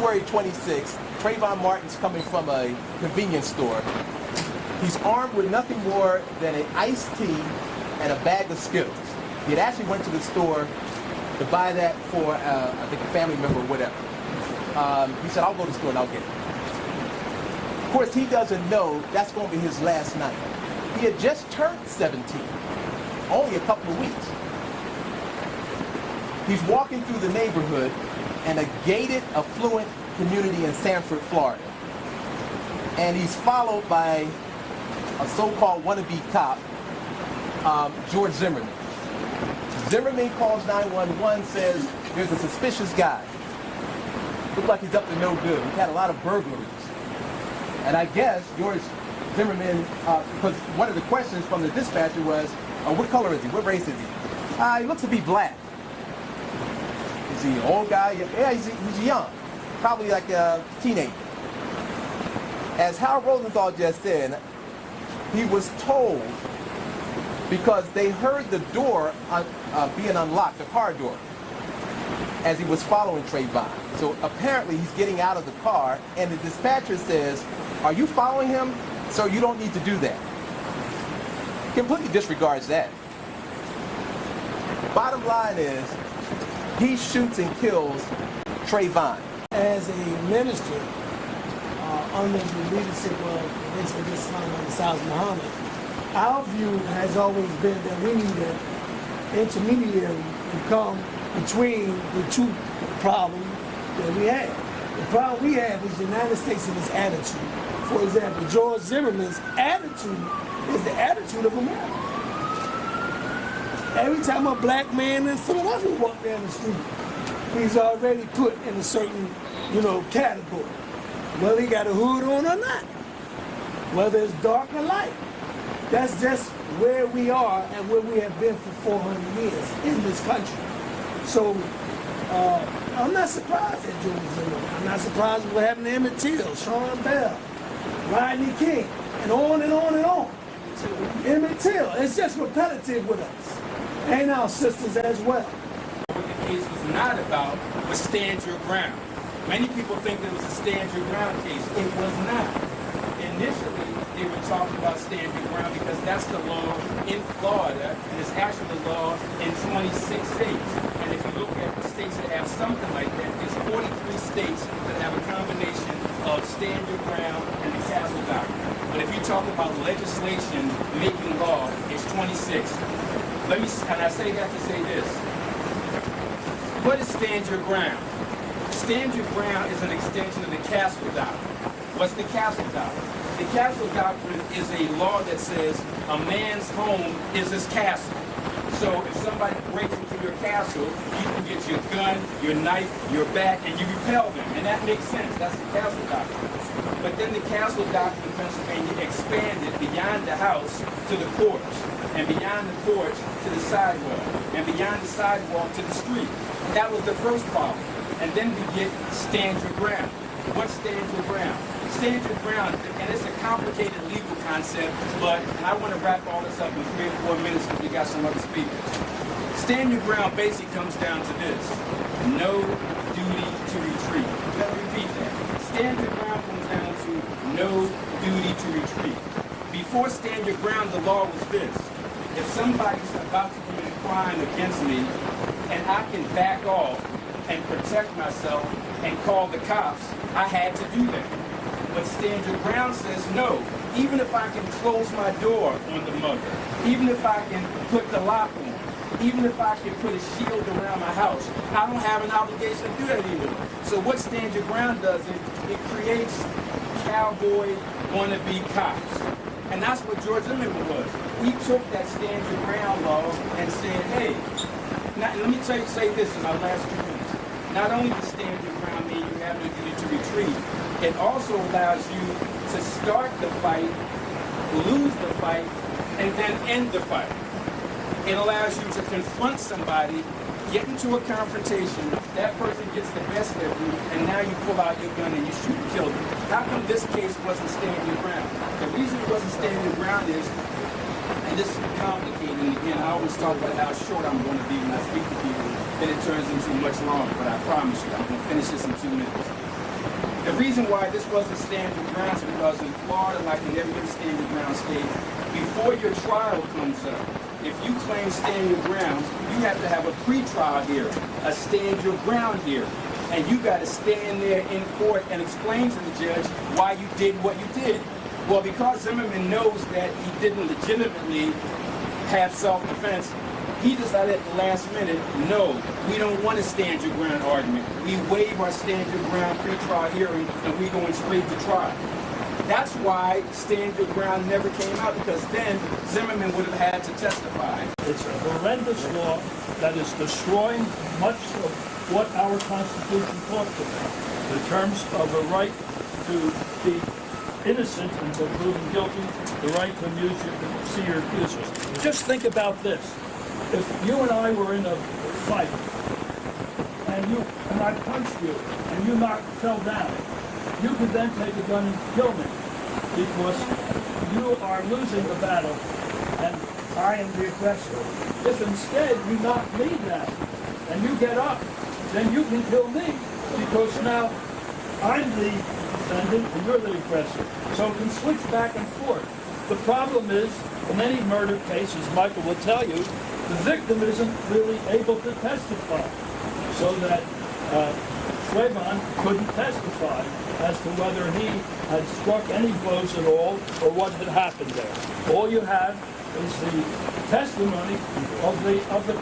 February 26th, Trayvon Martin's coming from a convenience store. He's armed with nothing more than an iced tea and a bag of Skittles. He had actually went to the store to buy that for, I think, a family member or whatever. He said, I'll go to the store and I'll get it. Of course, he doesn't know that's going to be his last night. He had just turned 17, only a couple of weeks. He's walking through the neighborhood in a gated, affluent community in Sanford, Florida. And he's followed by a so-called wannabe cop, George Zimmerman. Zimmerman calls 911, says there's a suspicious guy. Looks like he's up to no good. He's had a lot of burglaries. And I guess George Zimmerman, because one of the questions from the dispatcher was, what color is he? What race is he? He looks to be black. Is he an old guy? Yeah, he's young. Probably like a teenager. As Hal Rosenthal just said, he was told, because they heard the door being unlocked, the car door, as he was following Trayvon. So apparently he's getting out of the car, and the dispatcher says, are you following him? So you don't need to do that. Completely disregards that. Bottom line is, he shoots and kills Trayvon. As a minister, under the leadership of basically Islam and the South Muhammad, our view has always been that we need an intermediary to come between the two problems that we have. The problem we have is the United States and its attitude. For example, George Zimmerman's attitude is the attitude of America. Every time a black man in Philadelphia walks down the street, he's already put in a certain, category. Whether he got a hood on or not. Whether it's dark or light. That's just where we are and where we have been for 400 years in this country. So, I'm not surprised at George Zimmerman. I'm not surprised at what happened to Emmett Till, Sean Bell, Rodney King, and on and on and on. Emmett Till, it's just repetitive with us. And our sisters as well. What the case was not about was stand your ground. Many people think that it was a stand your ground case. It was not. Initially, they were talking about stand your ground because that's the law in Florida, and it's actually the law in 26 states. And if you look at the states that have something like that, there's 43 states that have a combination of stand your ground and the castle doctrine. But if you talk about legislation making law, it's 26. And I say that to say this. What is stand your ground? Stand your ground is an extension of the castle doctrine. What's the castle doctrine? The castle doctrine is a law that says a man's home is his castle. So if somebody breaks into your castle, you can get your gun, your knife, your bat, and you repel them. And that makes sense. That's the castle doctrine. But then the castle doctrine in Pennsylvania expanded beyond the house to the porch, and beyond the porch to the sidewalk, and beyond the sidewalk to the street. That was the first problem. And then we get stand your ground. What's stand your ground? Stand your ground, and it's a complicated legal concept, but I want to wrap all this up in 3 or 4 minutes because we got some other speakers. Stand your ground basically comes down to this: no duty to retreat. Let me repeat that. Stand your ground comes down to no duty to retreat. Before stand your ground, the law was this: if somebody's about to commit a crime against me, and I can back off and protect myself and call the cops, I had to do that. But stand your ground says no. Even if I can close my door on the mother, even if I can put the lock on, even if I can put a shield around my house, I don't have an obligation to do that anymore. So what stand your ground does is it creates cowboy wannabe cops. And that's what George Zimmerman was. He took that stand your ground law and said, hey, now, let me say this in my last 2 minutes. Not only does stand your ground mean you have no duty to retreat, it also allows you to start the fight, lose the fight, and then end the fight. It allows you to confront somebody, get into a confrontation, that person gets the best of you, and now you pull out your gun and you shoot and kill them. How come this case wasn't stand your ground? The reason it wasn't stand your ground is, and this is complicated, and again, I always talk about how short I'm going to be when I speak to people, then it turns into much longer, but I promise you, I'm going to finish this in 2 minutes. The reason why this wasn't stand your ground is because in Florida, like in every other stand your ground state, before your trial comes up, if you claim stand your ground, you have to have a pre-trial hearing, a stand your ground hearing. And you got to stand there in court and explain to the judge why you did what you did. Well, because Zimmerman knows that he didn't legitimately have self-defense, he decided at the last minute, no, we don't want a stand your ground argument. We waive our stand your ground pre-trial hearing and we're going straight to trial. That's why stand your ground never came out, because then Zimmerman would have had to testify. It's a horrendous law that is destroying much of what our Constitution talks about, in terms of the right to be innocent until proven guilty, the right to see your accusers. Just think about this. If you and I were in a fight, and I punched you, and you fell down, you could then take a gun and kill me, because you are losing the battle, and I am the aggressor. If instead you knock me down, and you get up, then you can kill me, because now I'm the defendant and you're the aggressor. So it can switch back and forth. The problem is, in any murder case, as Michael will tell you, the victim isn't really able to testify, so that Trayvon couldn't testify as to whether he had struck any blows at all or what had happened there. All you have is the testimony of the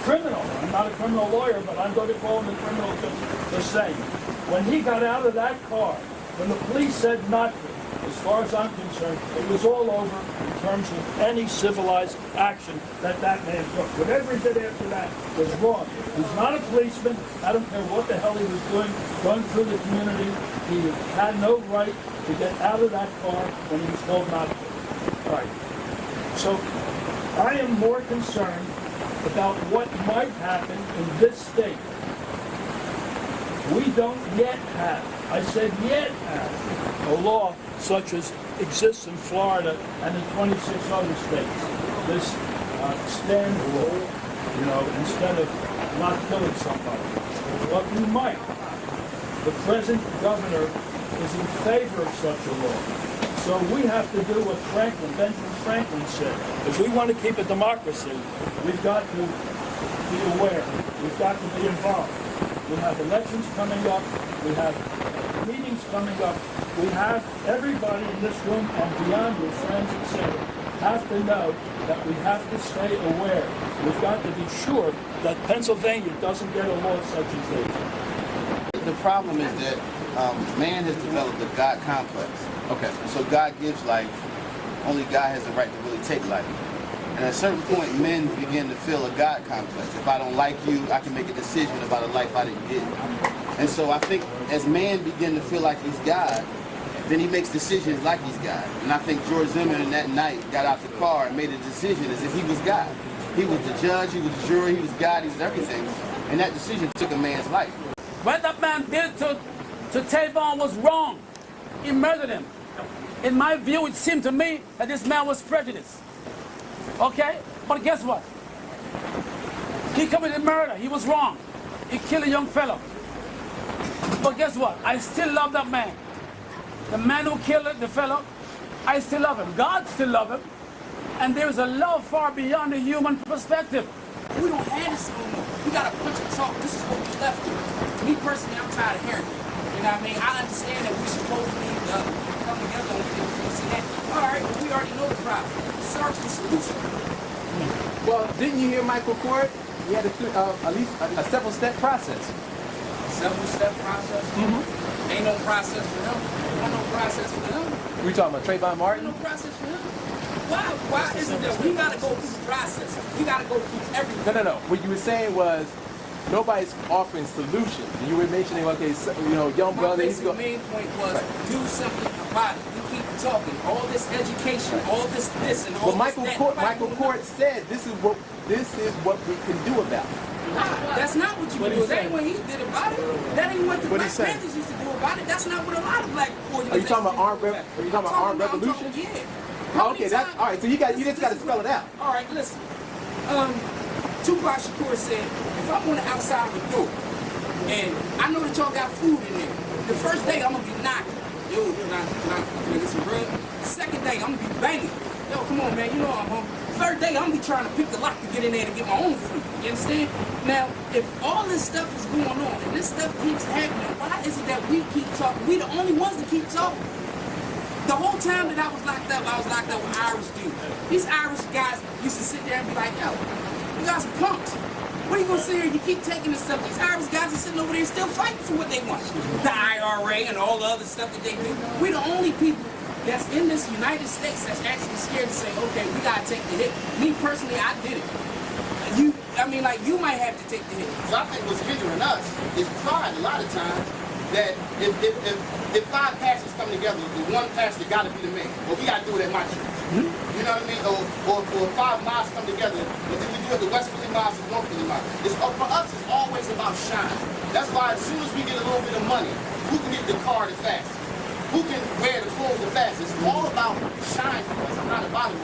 criminal. I'm not a criminal lawyer, but I'm going to call him a criminal just the same. When he got out of that car, when the police said not to, as far as I'm concerned, it was all over in terms of any civilized action that man took. Whatever he did after that was wrong. He's not a policeman. I don't care what the hell he was doing, going through the community. He had no right to get out of that car when he was told not to. All right. So I am more concerned about what might happen in this state. We don't yet have, I said yet have, a law such as exists in Florida and in 26 other states. This stand law, instead of not killing somebody. But we might. The present governor is in favor of such a law. So we have to do what Benjamin Franklin said. If we want to keep a democracy, we've got to be aware. We've got to be involved. We have elections coming up. We have meetings coming up. We have everybody in this room and beyond, your friends, etc., have to know that we have to stay aware. We've got to be sure that Pennsylvania doesn't get a law such as this. The problem is that man has developed a God complex. Okay. So God gives life. Only God has the right to really take life. And at a certain point, men begin to feel a God complex. If I don't like you, I can make a decision about a life I didn't get. And so I think as man begin to feel like he's God, then he makes decisions like he's God. And I think George Zimmerman that night got out the car and made a decision as if he was God. He was the judge, he was the jury, he was God, he was everything. And that decision took a man's life. What that man did to Trayvon was wrong. He murdered him. In my view, it seemed to me that this man was prejudiced. Okay? But guess what? He committed murder. He was wrong. He killed a young fellow. But guess what? I still love that man. The man who killed the fellow, I still love him. God still loves him. And there's a love far beyond the human perspective. We don't have this anymore. We got a bunch of talk. This is what we left with. Me personally, I'm tired of hearing it. You know what I mean? I understand that we're supposed to come together and we can see that. All right, well, we already know the problem. Search the solution. Well, didn't you hear Michael Court? He had at least a several-step process. Several-step process? Mm-hmm. Ain't no process for him. Ain't no process for him. We talking about Trayvon Martin? Ain't no process for him. Why is it that we gotta go through the process? We gotta go through everything. No. What you were saying was nobody's offering solutions. You were mentioning, okay, young brother. My main point was do something about it. You keep talking, all this education, all this and all this. But Michael Court said this is what we can do about it. That's not what you do. That ain't what he did about it. That ain't what the Black Panthers used to do about it. That's not what a lot of black organizations. Are you talking about armed revolution? Yeah. Okay, that's all right. So you just got to spell it out. All right, listen. Tupac Shakur said, if I'm on the outside of a door, And I know that y'all got food in there. The first day, I'm gonna be knocking. Yo, can I get some bread? The second day, I'm gonna be banging. Yo, come on, man, you know I'm hungry. Third day, I'm gonna be trying to pick the lock to get in there to get my own food. You understand? Now, if all this stuff is going on and this stuff keeps happening, why is it that we keep talking? We the only ones that keep talking. The whole time that I was locked up with Irish dudes. These Irish guys used to sit there and be like, yo, you guys are punks. What are you gonna sit here and you keep taking this stuff? These Irish guys are sitting over there still fighting for what they want. The IRA and all the other stuff that they do. We're the only people that's in this United States that's actually scared to say, okay, we gotta take the hit. Me personally, I did it. You might have to take the hit. So I think what's hindering us is pride a lot of times, that if 5 pastors come together, the one pastor gotta be the man. Well, we gotta do it at my church. You know what I mean? Or 5 mosques come together, but then we do it the West Philly Mosque and North Philly Mosque. For us, it's always about shine. That's why as soon as we get a little bit of money, who can get the car the fastest? Who can wear the clothes the fastest? It's all about shine for us, it's not about it.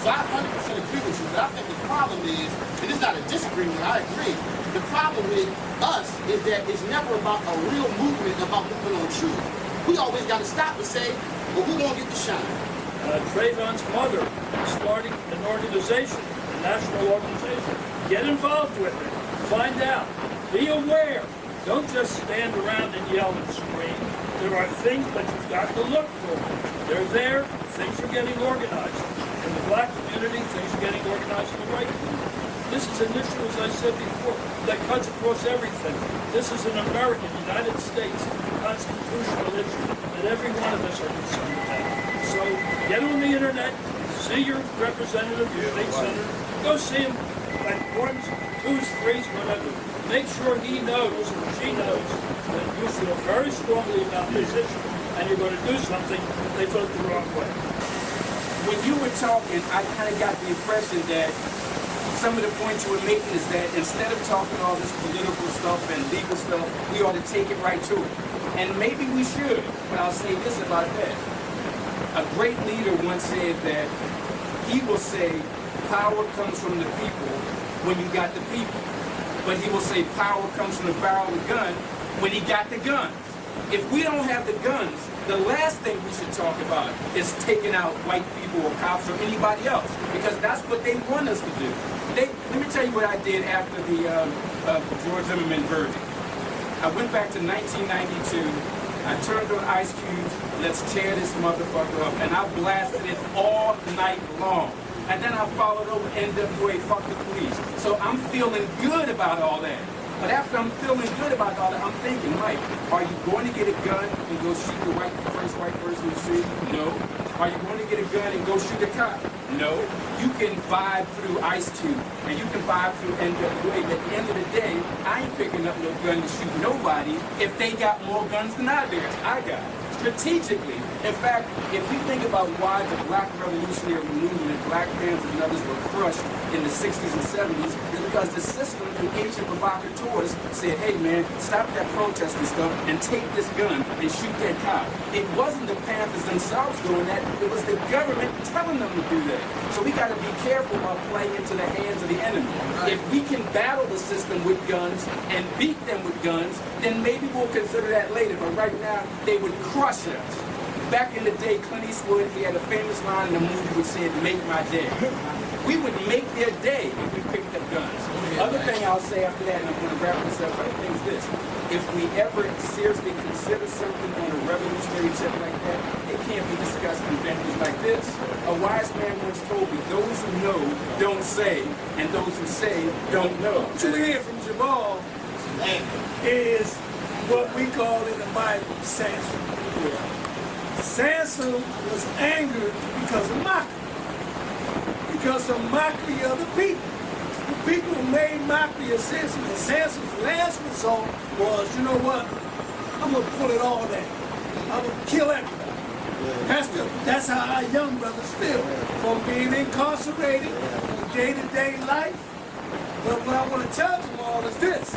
So I 100% agree with you, but I think the problem is, and it's not a disagreement, I agree, the problem with us is that it's never about a real movement about moving on truth. We always got to stop and say, well, who gonna get the shine? Trayvon's mother starting an organization, a national organization. Get involved with it. Find out. Be aware. Don't just stand around and yell and scream. There are things that you've got to look for. They're there. Things are getting organized. In the black community, things are getting organized in the white community. This is an issue, as I said before, that cuts across everything. This is an American, United States, constitutional issue that every one of us are concerned about. So get on the internet, see your representative, your state senator, go see him at 1s, 2s, 3s, whatever. Make sure he knows or she knows that you feel very strongly about this issue and you're going to do something they vote the wrong way. When you were talking, I kind of got the impression that some of the points you were making is that instead of talking all this political stuff and legal stuff, we ought to take it right to it. And maybe we should, but I'll say this about that. A great leader once said that he will say power comes from the people when you got the people. But he will say power comes from the barrel of the gun when he got the guns. If we don't have the guns, the last thing we should talk about is taking out white people or cops or anybody else, because that's what they want us to do. Let me tell you what I did after the George Zimmerman verdict. I went back to 1992. I turned on Ice Cube's Let's Tear This Motherfucker Up, and I blasted it all night long. And then I followed over NWA, Fuck the Police. So I'm feeling good about all that. But after I'm feeling good about all that, I'm thinking, Mike, are you going to get a gun and go shoot the first white person you see? No. Are you going to get a gun and go shoot a cop? No. You can vibe through Ice Cube, and you can vibe through NWA. But at the end of the day, I ain't picking up no gun to shoot nobody if they got more guns than I got. Strategically. In fact, if you think about why the Black Revolutionary Movement, Black Panthers and others were crushed in the 60s and 70s, is because the system through ancient provocateurs said, hey man, stop that protesting stuff and take this gun and shoot that cop. It wasn't the Panthers themselves doing that, it was the government telling them to do that. So we got to be careful about playing into the hands of the enemy. If we can battle the system with guns and beat them with guns, then maybe we'll consider that later. But right now, they would crush us. Back in the day, Clint Eastwood, he had a famous line in the movie which said, make my day. We would make their day if we picked up guns. Other thing I'll say after that, and I'm going to wrap this up, I think is this. If we ever seriously consider something on a revolutionary tip like that, it can't be discussed in venues like this. A wise man once told me, those who know don't say, and those who say don't know. What you hear from Jamal is what we call in the Bible Samson. Samson was angered because of mockery. Because of mockery of the people. The people made mockery of Samson, and Samson's last result was, you know what? I'm going to pull it all down. I'm going to kill everybody. That's how our young brothers feel. From being incarcerated, from day-to-day life. But what I want to tell them all is this.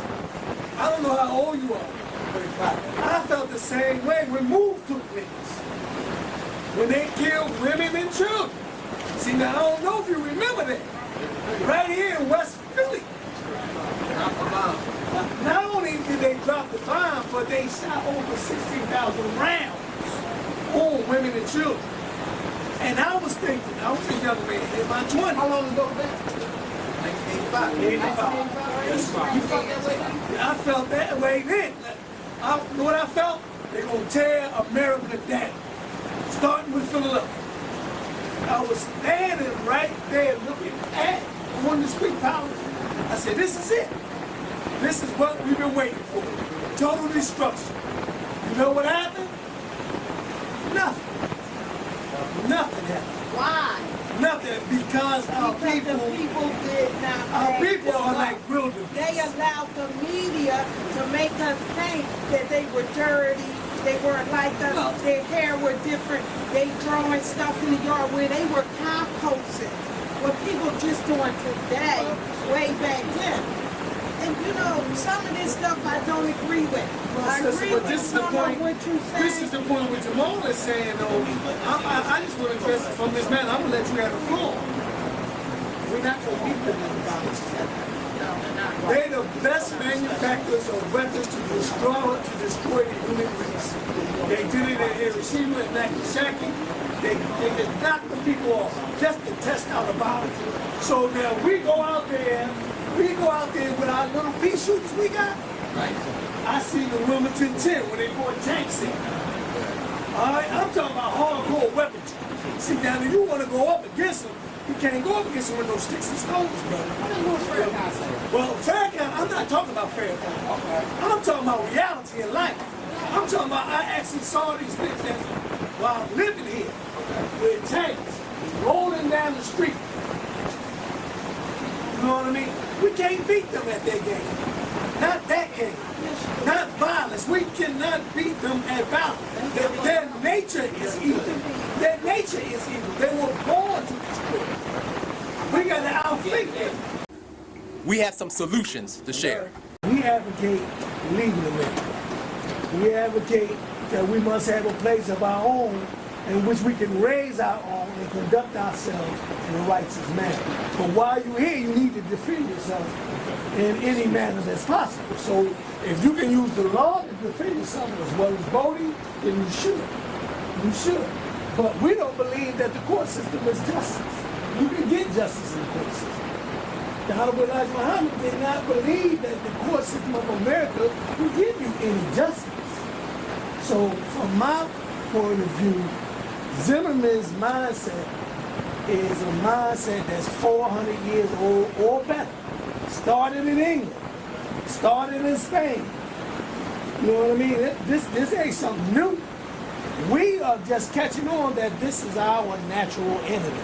I don't know how old you are. I felt the same way when MOVE took place. When they killed women and children. See, now I don't know if you remember that. Right here in West Philly. Not only did they drop the fire over 16,000 rounds on women and children. And I was thinking, I was a young man in my 20s. How long ago was that? 1985. 85. You felt that way then? I felt that way then. You know what I felt? They're going to tear America down, starting with Philadelphia. I was standing right there looking at on the street palace. I said, this is it. This is what we've been waiting for. Total destruction. You know what happened? Nothing. Nothing happened. Why? Nothing, because our Because the people did not our make people them are up. like wilderness. They allowed the media to make us think that they were dirty, they weren't like us, No. their hair were different, they throwing stuff in the yard where they were composting. What people just doing today, way back then. And you know, some of this stuff I don't agree with. I agree But with this is the some point. of what you say. This is the point what Jamal is saying, though. I just want to address it from this man. I'm gonna let you have the floor. We're not gonna beat them in the violence. They're the best manufacturers of weapons to destroy the human race. They did it in Hiroshima and Nagasaki. They just knocked the people off just to test out a bomb. So now we go out there with our little pea shooters we got. I seen the Wilmington 10 when they brought tanks in. All right, I'm talking about hardcore weapons. See, now if you want to go up against them, you can't go up against them with no sticks and stones, brother. Well, Farrakhan, I'm not talking about Farrakhan. Okay. I'm talking about reality in life. I'm talking about I actually saw these things while I'm living here with tanks rolling down the street. You know what I mean? We can't beat them at their game. Not that game. Not violence. We cannot beat them at violence. Their nature is evil. Their nature is evil. They were born to destroy. We got to outthink them. We have some solutions to share. We advocate leaving America. We advocate that we must have a place of our own in which we can raise our own and conduct ourselves in a righteous manner. But while you're here, you need to defend yourself in any manner that's possible. So if you can use the law to defend yourself as well as voting, then you should. You should. But we don't believe that the court system is justice. You can get justice in the court system. The Honorable Elijah Muhammad did not believe that the court system of America would give you any justice. So from my point of view, Zimmerman's mindset is a mindset that's 400 years old or better. Started in England, started in Spain. You know what I mean? This ain't something new. We are just catching on that this is our natural enemy.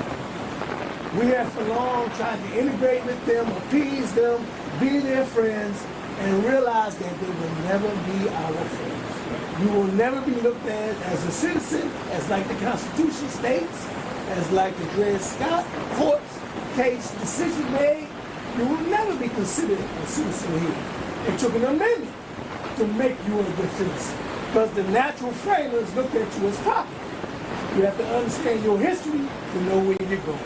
We have for long tried to integrate with them, appease them, be their friends, and realize that they will never be our friends. You will never be looked at as a citizen, as like the Constitution states, as like the Dred Scott court's case decision made. You will never be considered a citizen here. It took an amendment to make you a good citizen, because the natural framers looked at you as property. You have to understand your history to know where you're going.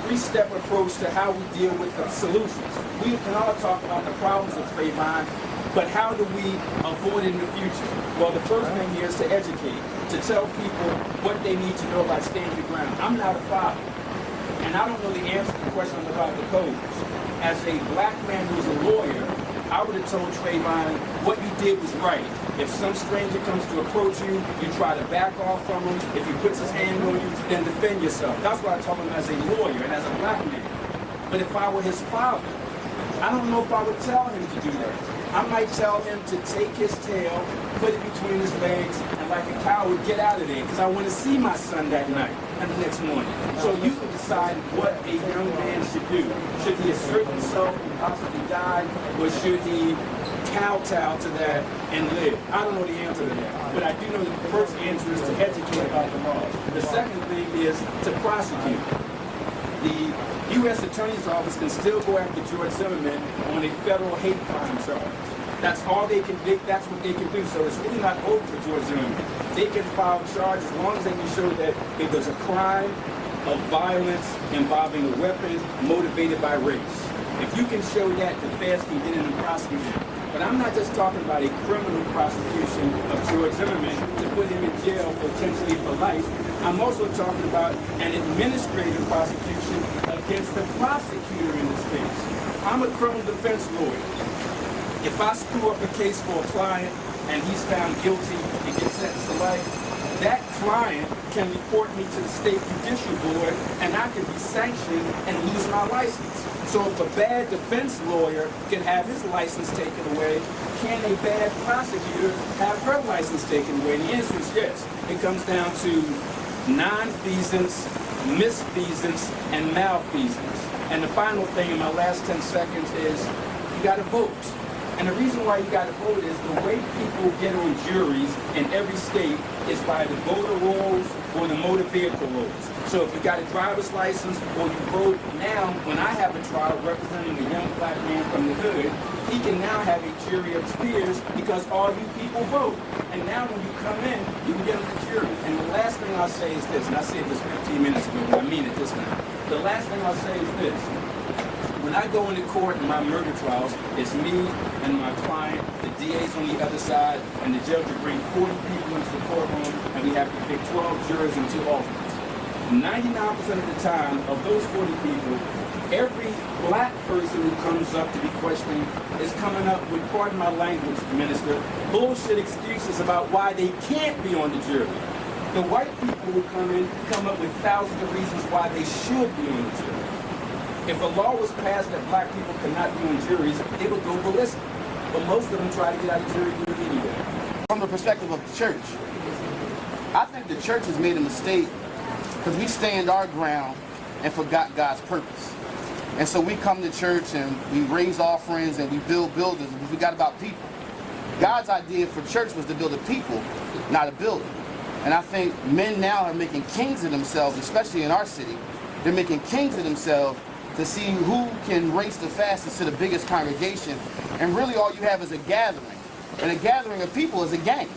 Three-step approach to how we deal with the solutions. We can all talk about the problems of Trayvon, but how do we avoid it in the future? Well, the first thing here is to educate, to tell people what they need to know about stand your ground. I'm not a father, and I don't know the answer to the question about the codes. As a black man who's a lawyer, I would have told Trayvon what you did was right. If some stranger comes to approach you, you try to back off from him. If he puts his hand on you, then defend yourself. That's what I told him as a lawyer and as a black man. But if I were his father, I don't know if I would tell him to do that. I might tell him to take his tail, put it between his legs, and like a coward, get out of there, because I want to see my son that night and the next morning. So you can decide what a young man should do. Should he assert himself and possibly die, or should he kowtow to that and live? I don't know the answer to that, but I do know that the first answer is to educate about the law. The second thing is to prosecute. The U.S. Attorney's Office can still go after George Zimmerman on a federal hate crime charge. That's all they can do. That's what they can do. So it's really not over for George Zimmerman. They can file charges as long as they can show that it was a crime of violence involving a weapon motivated by race. If you can show that, the feds can get in and prosecute him. But I'm not just talking about a criminal prosecution of George Zimmerman to put him in jail potentially for life. I'm also talking about an administrative prosecution against the prosecutor in this case. I'm a criminal defense lawyer. If I screw up a case for a client and he's found guilty and gets sentenced to life, that client can report me to the state judicial board and I can be sanctioned and lose my license. So if a bad defense lawyer can have his license taken away, can a bad prosecutor have her license taken away? The answer is yes. It comes down to nonfeasance, misfeasance, and malfeasance. And the final thing in my last 10 seconds is you got to vote. And the reason why you got to vote is the way people get on juries in every state is by the voter rolls or the motor vehicle rolls. So if you got a driver's license or you vote now, when I have a trial representing a young black man from the hood, he can now have a jury of his peers because all you people vote. And now when you come in, you can get on the jury. And the last thing I'll say is this, and I said this 15 minutes ago, but I mean it this time. The last thing I'll say is this. When I go into court in my murder trials, it's me and my client, the DA's on the other side, and the judge will bring 40 people into the courtroom, and we have to pick 12 jurors and 2 alternates. 99% of the time, of those 40 people, every black person who comes up to be questioned is coming up with, pardon my language, Minister, bullshit excuses about why they can't be on the jury. The white people who come up with thousands of reasons why they should be on the jury. If a law was passed that black people cannot be on juries, it would go ballistic. But most of them try to get out of jury duty anyway. From the perspective of the church, I think the church has made a mistake because we stand our ground and forgot God's purpose. And so we come to church and we raise offerings and we build buildings and we forgot about people. God's idea for church was to build a people, not a building. And I think men now are making kings of themselves, especially in our city. They're making kings of themselves to see who can race the fastest to the biggest congregation, and really all you have is a gathering. And a gathering of people is a gang.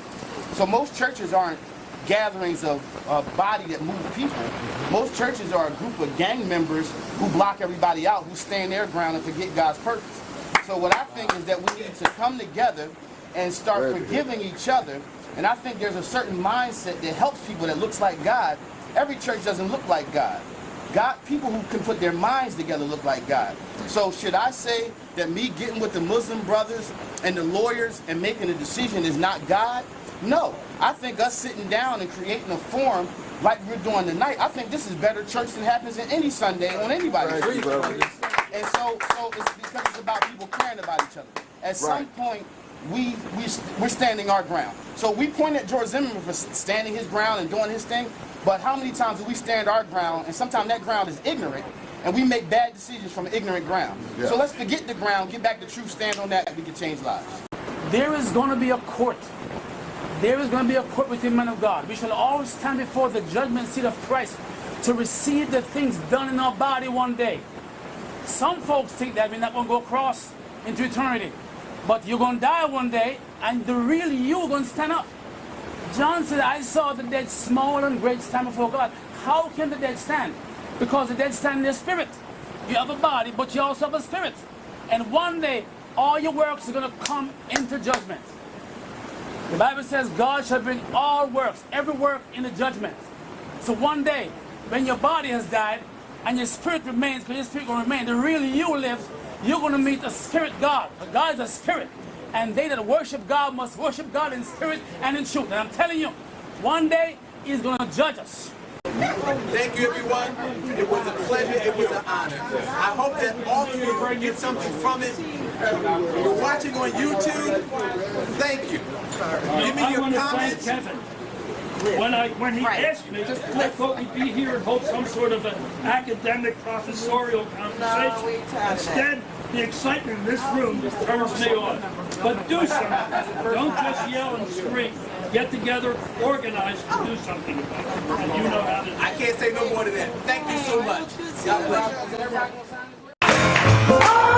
So most churches aren't gatherings of a body that move people. Most churches are a group of gang members who block everybody out, who stand their ground and forget God's purpose. So what I think is that we need to come together and start forgiving each other. And I think there's a certain mindset that helps people that looks like God. Every church doesn't look like God. People who can put their minds together look like God. So should I say that me getting with the Muslim brothers and the lawyers and making a decision is not God? No. I think us sitting down and creating a forum like we're doing tonight, I think this is better church than happens in any Sunday on anybody's street. And so it's because it's about people caring about each other. At some point, we're standing our ground. So we point at George Zimmerman for standing his ground and doing his thing, but how many times do we stand our ground and sometimes that ground is ignorant and we make bad decisions from ignorant ground. Yeah. So let's forget the ground, get back to truth, stand on that, and we can change lives. There is going to be a court. There is going to be a court with the men of God. We shall always stand before the judgment seat of Christ to receive the things done in our body one day. Some folks think that we're not going to go across into eternity. But you're going to die one day, and the real you are going to stand up. John said, I saw the dead small and great stand before God. How can the dead stand? Because the dead stand in their spirit. You have a body, but you also have a spirit. And one day, all your works are going to come into judgment. The Bible says God shall bring all works, every work, into judgment. So one day, when your body has died, and your spirit remains, because your spirit will remain, the real you lives, you're going to meet a spirit God. God is a spirit. And they that worship God must worship God in spirit and in truth. And I'm telling you, one day He's going to judge us. Thank you, everyone. It was a pleasure. It was an honor. I hope that all of you get something from it. You're watching on YouTube. Thank you. Give me your comments. When he asked me, I thought we'd be here and hold some sort of an academic professorial conversation. Instead, the excitement in this room turns me on. But do something. Don't just yell and scream. Get together, organize, and do something about it. And you know how to do it. I can't say no more than that. Thank you so much. God bless you.